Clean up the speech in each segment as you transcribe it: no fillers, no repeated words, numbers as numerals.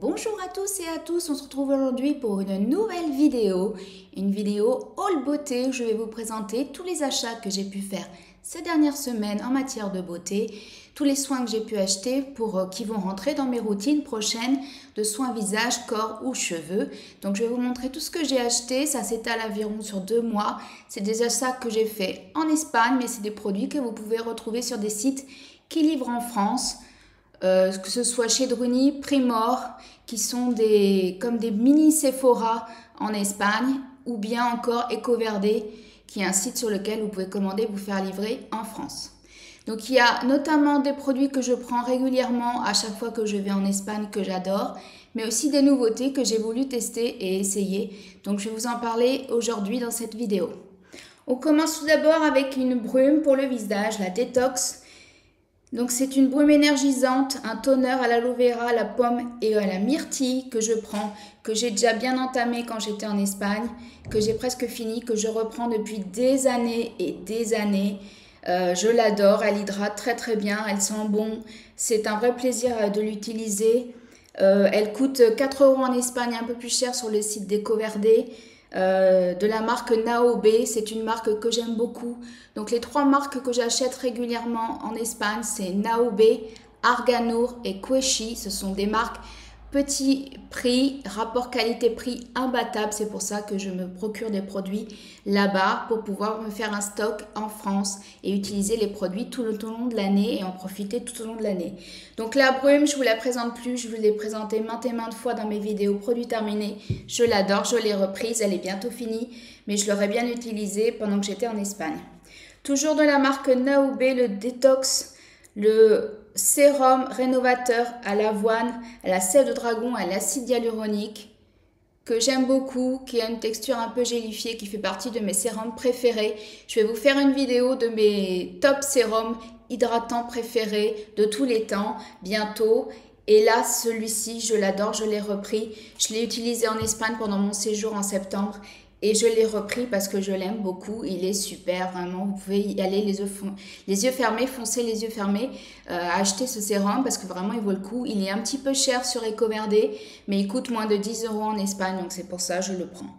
Bonjour à tous et à tous, on se retrouve aujourd'hui pour une nouvelle vidéo, haul beauté. Je vais vous présenter tous les achats que j'ai pu faire ces dernières semaines en matière de beauté, tous les soins que j'ai pu acheter qui vont rentrer dans mes routines prochaines de soins visage, corps ou cheveux. Donc je vais vous montrer tout ce que j'ai acheté, ça s'étale environ sur 2 mois. C'est des achats que j'ai fait en Espagne, mais c'est des produits que vous pouvez retrouver sur des sites qui livrent en France. Que ce soit chez Druni, Primor, qui sont comme des mini Sephora en Espagne, ou bien encore Ecoverde, qui est un site sur lequel vous pouvez commander, vous faire livrer en France. Donc il y a notamment des produits que je prends régulièrement à chaque fois que je vais en Espagne, que j'adore, mais aussi des nouveautés que j'ai voulu tester et essayer. Donc je vais vous en parler aujourd'hui dans cette vidéo. On commence tout d'abord avec une brume pour le visage, la Détox. Donc c'est une brume énergisante, un toner à l'aloe vera, à la pomme et à la myrtille que je prends, que j'ai déjà bien entamé quand j'étais en Espagne, que j'ai presque fini, que je reprends depuis des années et des années. Je l'adore, elle hydrate très très bien, elle sent bon, c'est un vrai plaisir de l'utiliser. Elle coûte 4 € en Espagne, un peu plus cher sur le site d'Ecoverde. De la marque Naobe, c'est une marque que j'aime beaucoup. Donc les 3 marques que j'achète régulièrement en Espagne, c'est Naobe, Arganur et Queshi. Ce sont des marques petit prix, rapport qualité-prix imbattable. C'est pour ça que je me procure des produits là-bas pour pouvoir me faire un stock en France et utiliser les produits tout au long de l'année et en profiter tout au long de l'année. Donc la brume, je ne vous la présente plus, je vous l'ai présentée maintes et maintes fois dans mes vidéos produits terminés. Je l'adore, je l'ai reprise, elle est bientôt finie, mais je l'aurais bien utilisée pendant que j'étais en Espagne. Toujours de la marque Naobe, le Détox, le sérum rénovateur à l'avoine, à la sève de dragon, à l'acide hyaluronique, que j'aime beaucoup, qui a une texture un peu gélifiée, qui fait partie de mes sérums préférés. Je vais vous faire une vidéo de mes top sérums hydratants préférés de tous les temps, bientôt. Et là, celui-ci, je l'adore, je l'ai repris. Je l'ai utilisé en Espagne pendant mon séjour en septembre. Et je l'ai repris parce que je l'aime beaucoup. Il est super, vraiment. Vous pouvez y aller les yeux fermés, foncez les yeux fermés, acheter ce sérum parce que vraiment il vaut le coup. Il est un petit peu cher sur Ecoverde, mais il coûte moins de 10 € en Espagne, donc c'est pour ça que je le prends.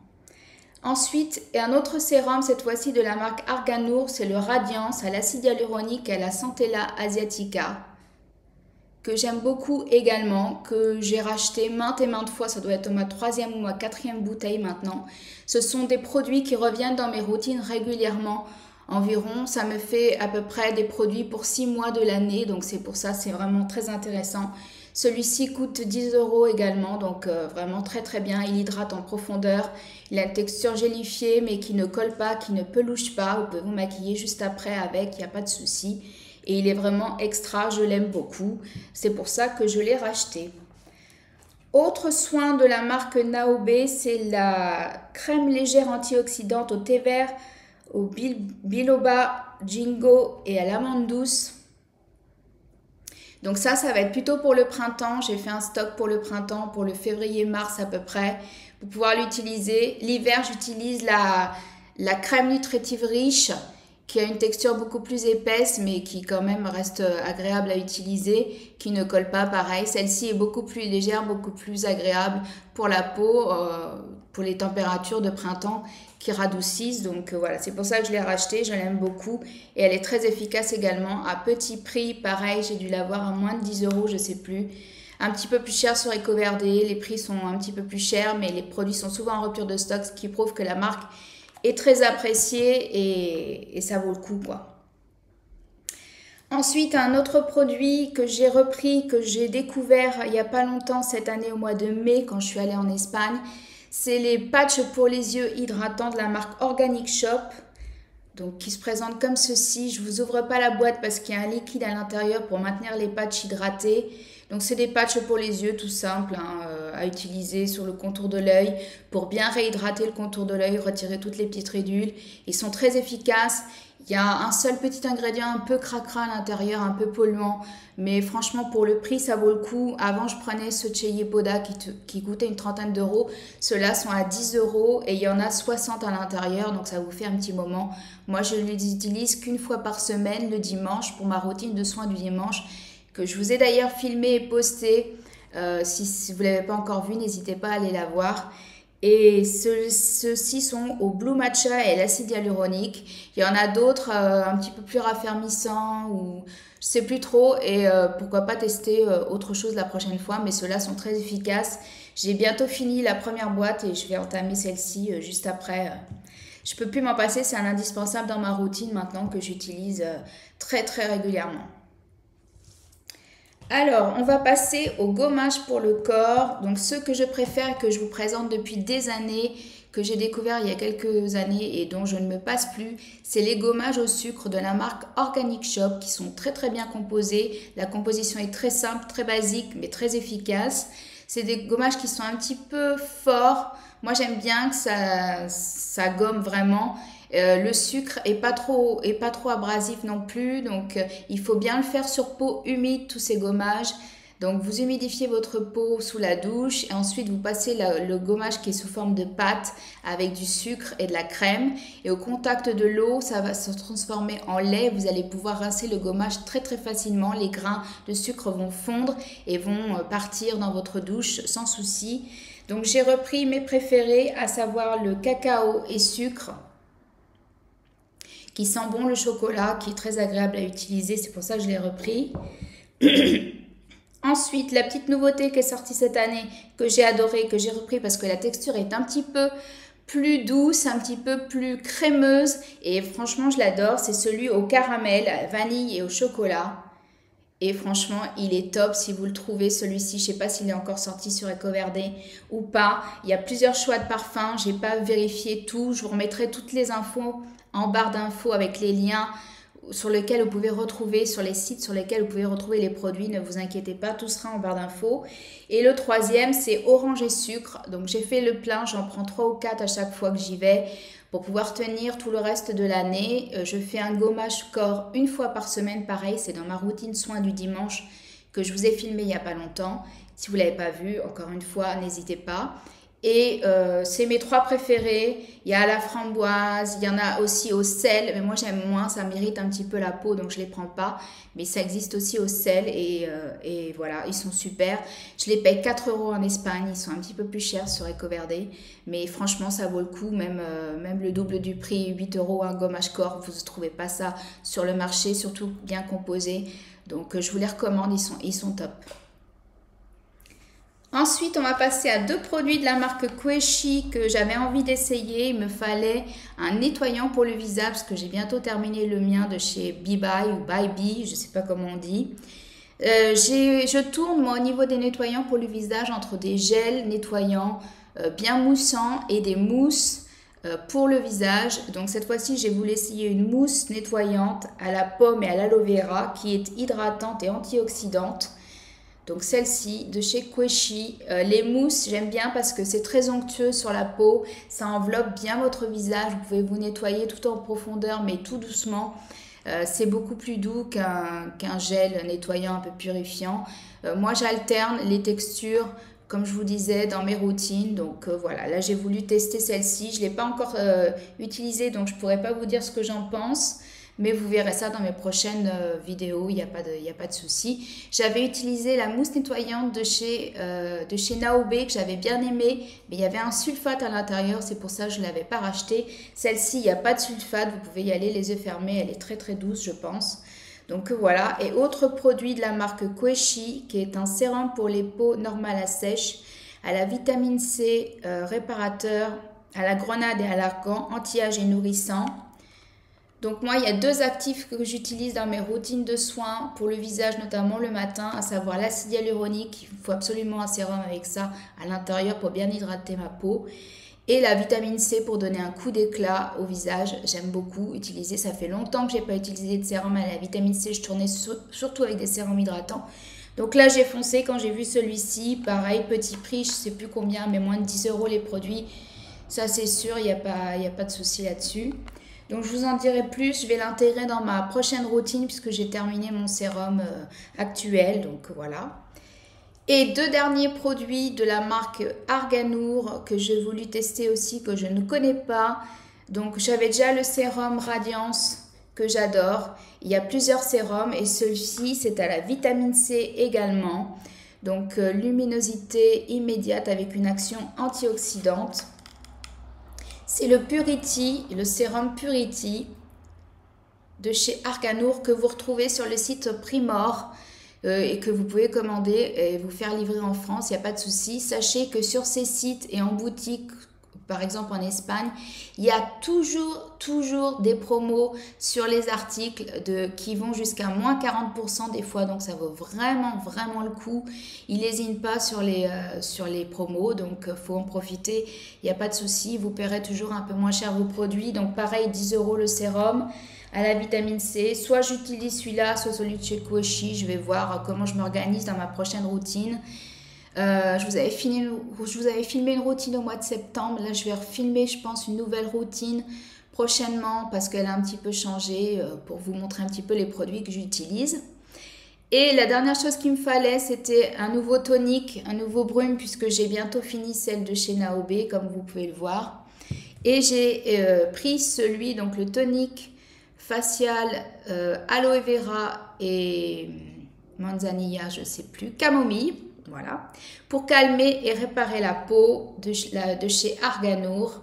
Ensuite, un autre sérum, cette fois-ci de la marque Arganur, c'est le Radiance à l'acide hyaluronique et à la Centella asiatica, que j'aime beaucoup également, que j'ai racheté maintes et maintes fois, ça doit être ma 3e ou ma 4e bouteille maintenant. Ce sont des produits qui reviennent dans mes routines régulièrement, environ, ça me fait à peu près des produits pour 6 mois de l'année, donc c'est pour ça, c'est vraiment très intéressant. Celui-ci coûte 10 € également, donc vraiment très très bien, il hydrate en profondeur, il a une texture gélifiée mais qui ne colle pas, qui ne pelouche pas, vous pouvez vous maquiller juste après avec, il n'y a pas de souci. Et il est vraiment extra, je l'aime beaucoup. C'est pour ça que je l'ai racheté. Autre soin de la marque Naobe, c'est la crème légère antioxydante au thé vert, au biloba, jingo et à l'amande douce. Donc ça va être plutôt pour le printemps. J'ai fait un stock pour le printemps, pour le février-mars à peu près, pour pouvoir l'utiliser. L'hiver, j'utilise la crème nutritive riche, qui a une texture beaucoup plus épaisse, mais qui quand même reste agréable à utiliser, qui ne colle pas pareil. Celle-ci est beaucoup plus légère, beaucoup plus agréable pour la peau, pour les températures de printemps qui radoucissent. Donc voilà, c'est pour ça que je l'ai rachetée, je l'aime beaucoup. Et elle est très efficace également, à petit prix, pareil, j'ai dû l'avoir à moins de 10 €, je sais plus. Un petit peu plus cher sur Ecoverde, les prix sont un petit peu plus chers, mais les produits sont souvent en rupture de stock, ce qui prouve que la marque est très apprécié et ça vaut le coup quoi. Ensuite, un autre produit que j'ai repris, que j'ai découvert il n'y a pas longtemps cette année au mois de mai quand je suis allée en Espagne, c'est les patchs pour les yeux hydratants de la marque Organic Shop. Donc qui se présente comme ceci. Je ne vous ouvre pas la boîte parce qu'il y a un liquide à l'intérieur pour maintenir les patchs hydratés. Donc c'est des patchs pour les yeux tout simples à utiliser sur le contour de l'œil pour bien réhydrater le contour de l'œil, retirer toutes les petites ridules. Ils sont très efficaces. Il y a un seul petit ingrédient un peu cracra à l'intérieur, un peu polluant. Mais franchement, pour le prix, ça vaut le coup. Avant, je prenais ce Cheyi Poda qui coûtait une trentaine d'euros. Ceux-là sont à 10 € et il y en a 60 à l'intérieur. Donc, ça vous fait un petit moment. Moi, je les utilise qu'une fois par semaine, le dimanche, pour ma routine de soins du dimanche, que je vous ai d'ailleurs filmé et posté Si vous ne l'avez pas encore vu, n'hésitez pas à aller la voir. Et ceux-ci sont au Blue Matcha et l'acide hyaluronique. Il y en a d'autres un petit peu plus raffermissants ou je sais plus trop. Et pourquoi pas tester autre chose la prochaine fois. Mais ceux-là sont très efficaces. J'ai bientôt fini la première boîte et je vais entamer celle-ci juste après. Je peux plus m'en passer. C'est un indispensable dans ma routine maintenant que j'utilise très très régulièrement. Alors, on va passer au gommage pour le corps. Donc, ceux que je préfère et que je vous présente depuis des années, que j'ai découvert il y a quelques années et dont je ne me passe plus, c'est les gommages au sucre de la marque Organic Shop qui sont très très bien composés. La composition est très simple, très basique, mais très efficace. C'est des gommages qui sont un petit peu forts. Moi, j'aime bien que ça gomme vraiment. Le sucre est pas trop abrasif non plus, donc il faut bien le faire sur peau humide, tous ces gommages. Donc vous humidifiez votre peau sous la douche et ensuite vous passez le gommage qui est sous forme de pâte avec du sucre et de la crème. Et au contact de l'eau, ça va se transformer en lait. Vous allez pouvoir rincer le gommage très très facilement. Les grains de sucre vont fondre et vont partir dans votre douche sans souci. Donc j'ai repris mes préférés, à savoir le cacao et sucre, qui sent bon le chocolat, qui est très agréable à utiliser, c'est pour ça que je l'ai repris. Ensuite, la petite nouveauté qui est sortie cette année, que j'ai adoré, que j'ai repris parce que la texture est un petit peu plus douce, un petit peu plus crémeuse et franchement je l'adore, c'est celui au caramel, à vanille et au chocolat. Et franchement, il est top si vous le trouvez, celui-ci. Je ne sais pas s'il est encore sorti sur EcoVerde ou pas. Il y a plusieurs choix de parfums. Je n'ai pas vérifié tout. Je vous remettrai toutes les infos en barre d'infos avec les liens sur lesquels vous pouvez retrouver, sur les sites sur lesquels vous pouvez retrouver les produits. Ne vous inquiétez pas, tout sera en barre d'infos. Et le troisième, c'est orange et sucre. Donc j'ai fait le plein, j'en prends 3 ou 4 à chaque fois que j'y vais. Pour pouvoir tenir tout le reste de l'année, je fais un gommage corps une fois par semaine. Pareil, c'est dans ma routine soins du dimanche que je vous ai filmé il n'y a pas longtemps. Si vous ne l'avez pas vu, encore une fois, n'hésitez pas. Et c'est mes 3 préférés. Il y a à la framboise, il y en a aussi au sel. Mais moi, j'aime moins, ça m'irrite un petit peu la peau, donc je ne les prends pas. Mais ça existe aussi au sel et voilà, ils sont super. Je les paye 4 € en Espagne. Ils sont un petit peu plus chers sur EcoVerde. Mais franchement, ça vaut le coup. Même le double du prix, 8 € un gommage corps. Vous ne trouvez pas ça sur le marché, surtout bien composé. Donc, je vous les recommande, ils sont top. Ensuite, on va passer à 2 produits de la marque Queshi que j'avais envie d'essayer. Il me fallait un nettoyant pour le visage parce que j'ai bientôt terminé le mien de chez Bibai ou Baibi, je ne sais pas comment on dit. Je tourne moi au niveau des nettoyants pour le visage entre des gels nettoyants bien moussants et des mousses pour le visage. Donc cette fois-ci, j'ai voulu essayer une mousse nettoyante à la pomme et à l'aloe vera qui est hydratante et antioxydante. Donc celle-ci de chez Queshi, les mousses j'aime bien parce que c'est très onctueux sur la peau, ça enveloppe bien votre visage, vous pouvez vous nettoyer tout en profondeur mais tout doucement. C'est beaucoup plus doux qu'un gel nettoyant un peu purifiant. Moi j'alterne les textures comme je vous disais dans mes routines, donc voilà, là j'ai voulu tester celle-ci, je ne l'ai pas encore utilisée donc je ne pourrais pas vous dire ce que j'en pense. Mais vous verrez ça dans mes prochaines vidéos, il n'y a pas de souci. J'avais utilisé la mousse nettoyante de chez Naobe que j'avais bien aimée, mais il y avait un sulfate à l'intérieur, c'est pour ça que je ne l'avais pas racheté. Celle-ci, il n'y a pas de sulfate, vous pouvez y aller les yeux fermés, elle est très très douce je pense. Donc voilà, et autre produit de la marque Queshi, qui est un sérum pour les peaux normales à sèche, à la vitamine C, réparateur, à la grenade et à l'argan, anti-âge et nourrissant. Donc moi, il y a 2 actifs que j'utilise dans mes routines de soins pour le visage, notamment le matin, à savoir l'acide hyaluronique. Il faut absolument un sérum avec ça à l'intérieur pour bien hydrater ma peau. Et la vitamine C pour donner un coup d'éclat au visage. J'aime beaucoup utiliser. Ça fait longtemps que je n'ai pas utilisé de sérum à la vitamine C. Je tournais surtout avec des sérums hydratants. Donc là, j'ai foncé quand j'ai vu celui-ci. Pareil, petit prix, je ne sais plus combien, mais moins de 10 € les produits. Ça, c'est sûr, il n'y a pas de souci là-dessus. Donc je vous en dirai plus, je vais l'intégrer dans ma prochaine routine puisque j'ai terminé mon sérum actuel, donc voilà. Et 2 derniers produits de la marque Arganour que j'ai voulu tester aussi, que je ne connais pas. Donc j'avais déjà le sérum Radiance que j'adore. Il y a plusieurs sérums et celui-ci c'est à la vitamine C également. Donc luminosité immédiate avec une action antioxydante. C'est le Purity, le sérum Purity de chez Arganour que vous retrouvez sur le site Primor et que vous pouvez commander et vous faire livrer en France, il n'y a pas de souci. Sachez que sur ces sites et en boutique, par exemple en Espagne, il y a toujours des promos sur les articles qui vont jusqu'à moins 40% des fois, donc ça vaut vraiment le coup. Ils n'hésitent pas sur les promos, donc il faut en profiter, il n'y a pas de souci, vous paierez toujours un peu moins cher vos produits. Donc pareil, 10 € le sérum à la vitamine C, soit j'utilise celui-là, soit celui de chez Quochy. Je vais voir comment je m'organise dans ma prochaine routine. Je vous avais filmé une routine au mois de septembre. Là, je vais refilmer, je pense, une nouvelle routine prochainement parce qu'elle a un petit peu changé pour vous montrer un petit peu les produits que j'utilise. Et la dernière chose qu'il me fallait, c'était un nouveau tonique, un nouveau brume, puisque j'ai bientôt fini celle de chez Naobé, comme vous pouvez le voir. Et j'ai pris celui, donc le tonique facial aloe vera et manzanilla, je ne sais plus, camomille. Voilà, pour calmer et réparer la peau de chez Arganour.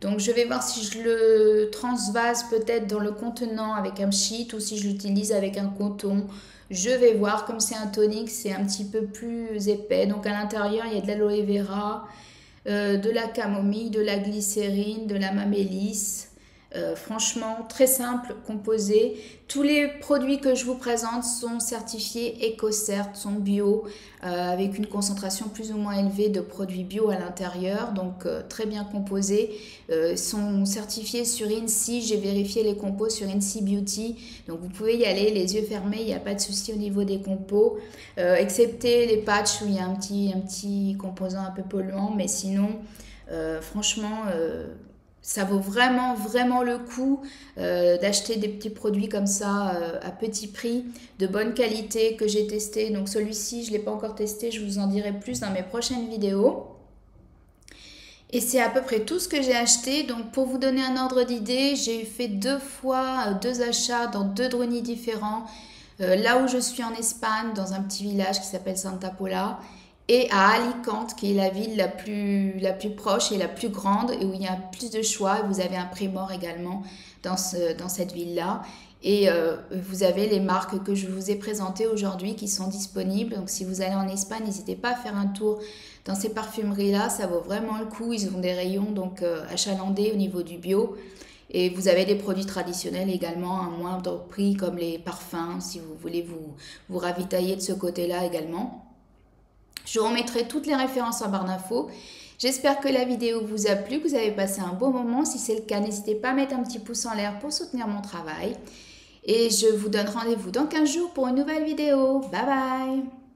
Donc je vais voir si je le transvase peut-être dans le contenant avec un pchit ou si je l'utilise avec un coton. Je vais voir, comme c'est un tonique, c'est un petit peu plus épais. Donc à l'intérieur, il y a de l'aloe vera, de la camomille, de la glycérine, de la mamélisse. Franchement, très simple, composé. Tous les produits que je vous présente sont certifiés EcoCert, sont bio, avec une concentration plus ou moins élevée de produits bio à l'intérieur, donc très bien composés. Sont certifiés sur INSEE, j'ai vérifié les compos sur INSEE Beauty, donc vous pouvez y aller les yeux fermés, il n'y a pas de souci au niveau des compos, excepté les patchs où il y a un petit composant un peu polluant, mais sinon, franchement, ça vaut vraiment le coup d'acheter des petits produits comme ça à petit prix, de bonne qualité que j'ai testé. Donc celui-ci, je ne l'ai pas encore testé, je vous en dirai plus dans mes prochaines vidéos. Et c'est à peu près tout ce que j'ai acheté. Donc pour vous donner un ordre d'idée, j'ai fait 2 achats dans 2 dronies différents. Là où je suis en Espagne, dans un petit village qui s'appelle Santa Pola, et à Alicante, qui est la ville la plus proche et la plus grande, et où il y a plus de choix. Vous avez un Primor également dans cette ville-là. Et vous avez les marques que je vous ai présentées aujourd'hui qui sont disponibles. Donc si vous allez en Espagne, n'hésitez pas à faire un tour dans ces parfumeries-là. Ça vaut vraiment le coup. Ils ont des rayons donc achalandés au niveau du bio. Et vous avez des produits traditionnels également à un moindre prix, comme les parfums, si vous voulez vous ravitailler de ce côté-là également. Je vous remettrai toutes les références en barre d'infos. J'espère que la vidéo vous a plu, que vous avez passé un bon moment. Si c'est le cas, n'hésitez pas à mettre un petit pouce en l'air pour soutenir mon travail. Et je vous donne rendez-vous dans 15 jours pour une nouvelle vidéo. Bye bye!